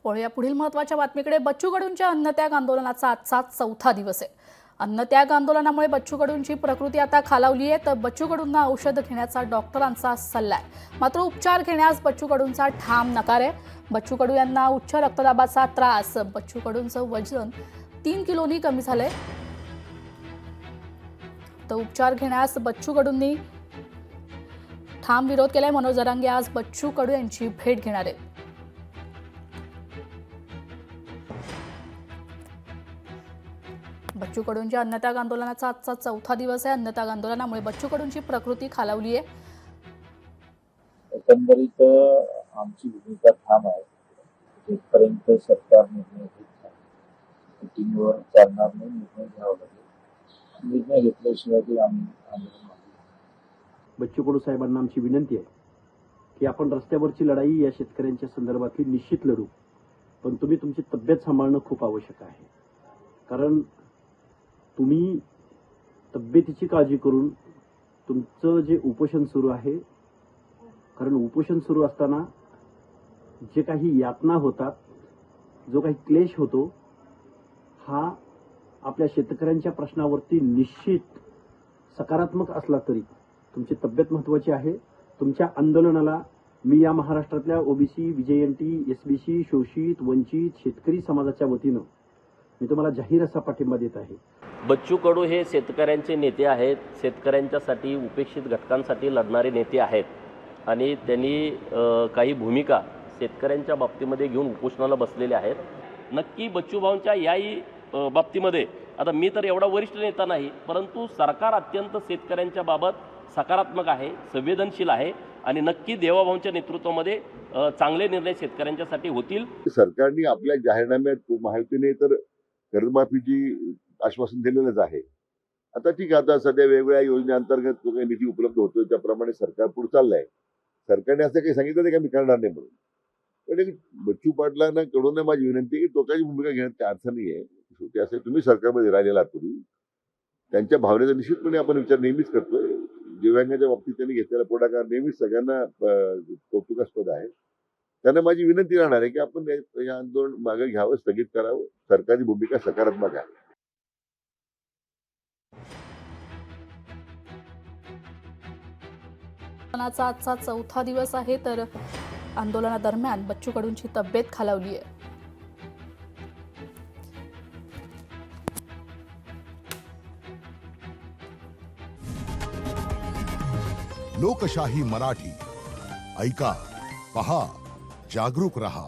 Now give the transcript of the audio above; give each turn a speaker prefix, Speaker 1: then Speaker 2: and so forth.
Speaker 1: वळूया पुढील महत्त्वाच्या बातमीकडे। बच्चू कडूंच्या अन्नत्याग आंदोलनाचा आजचा चौथा दिवस आहे। अन्नत्याग आंदोलनामुळे बच्चू कडूंची प्रकृती आता खालावली आहे, तर बच्चू कडूंना औषध घेण्याचा डॉक्टरांचा सल्ला आहे। मात्र उपचार घेण्यास बच्चू कडूंचा ठाम नकार आहे। बच्चू कडू यांना उच्च रक्तदाबाचा त्रास, बच्चू कडूंचं वजन 3 किलोनी कमी झालंय, तर उपचार घेण्यास बच्चू कडूंनी ठाम विरोध केलाय। मनोज जरांगे आज बच्चू कडू यांची भेट घेणार आहेत। बच्चू कडूंच्या अन्नत्याग आंदोलनाचा आजचा चौथा दिवस आहे। अन्नत्याग आंदोलनामुळे बच्चू कडूंची प्रकृती खालावली आहे।
Speaker 2: एकंदरीत आमची भूमिका ठाम आहे। जिथपर्यंत सरकार निर्णय घेत नाही, मीटिंगवर चालणार नाही, निर्णय घ्यावा लागेल। निर्णय घेतल्याशिवाय ते आम्ही आंदोलन मागे।
Speaker 3: बच्चू कडू साहेबांना आमची विनंती आहे की आपण रस्त्यावरची लढाई या शेतकऱ्यांच्या संदर्भातली निश्चित लढू, पण तुम्ही तुमची तब्येत सांभाळणं खूप आवश्यक आहे। कारण तुम्ही तब्येतीची काळजी करून तुमचं जे उपोषण सुरू आहे, कारण उपोषण सुरू असताना जे काही यातना होतात, जो काही क्लेश होतो, हा आपल्या शेतकऱ्यांच्या प्रश्नावरती निश्चित सकारात्मक असला तरी तुमची तब्येत महत्त्वाची आहे। तुमच्या आंदोलनाला मी या महाराष्ट्रातल्या ओबीसी, विजयंती, एसबीसी, शोषित, वंचित, शेतकरी समाजाच्या वतीनं मी तुम्हाला जाहीर असा पाठिंबा देत आहे।
Speaker 4: बच्चू कडू हे शेतकऱ्यांचे नेते आहेत, शेतकऱ्यांच्यासाठी, उपेक्षित घटकांसाठी लढणारे नेते आहेत आणि त्यांनी काही भूमिका शेतकऱ्यांच्या बाबतीमध्ये घेऊन उपोषणाला बसलेले आहेत। नक्की बच्चूभाऊंच्या याही बाबतीमध्ये आता मी तर एवढा वरिष्ठ नेता नाही, परंतु सरकार अत्यंत शेतकऱ्यांच्या बाबत सकारात्मक आहे, संवेदनशील आहे आणि नक्की देवाभाऊंच्या नेतृत्वामध्ये चांगले निर्णय शेतकऱ्यांच्यासाठी होतील।
Speaker 5: सरकारने आपल्या जाहीरनाम्यात महायुतीने तर कर्जमाफीची आश्वासन दिलेलंच आहे। आता ठीक आहे, आता सध्या वेगवेगळ्या योजनेअंतर्गत जो काही निधी उपलब्ध होतोय त्याप्रमाणे सरकार पुढे चाललंय। सरकारने असं काही सांगितलं नाही की मी करणार नाही म्हणून, पण बच्चू पाटलांना कडून माझी विनंती की टोकाची भूमिका घेण्यात काही अर्थ नाहीये। शेवटी असे तुम्ही सरकारमध्ये राहिलेला आहात पूर्वी, त्यांच्या भावनेचा निश्चितपणे आपण विचार नेहमीच करतोय। दिव्यांगाच्या बाबतीत त्यांनी घेतलेला पुढाकार नेहमीच सगळ्यांना कौतुकास्पद आहे। त्यांना माझी विनंती राहणार आहे की आपण हे आंदोलन मागे घ्यावं, स्थगित करावं। सरकारची भूमिका सकारात्मक आहे।
Speaker 1: आंदोलनाचा आजचा चौथा दिवस आहे, तर आंदोलनादरम्यान बच्चू कडूंची तब्येत खालावली आहे।
Speaker 6: लोकशाही मराठी ऐका, पहा, जागरूक रहा।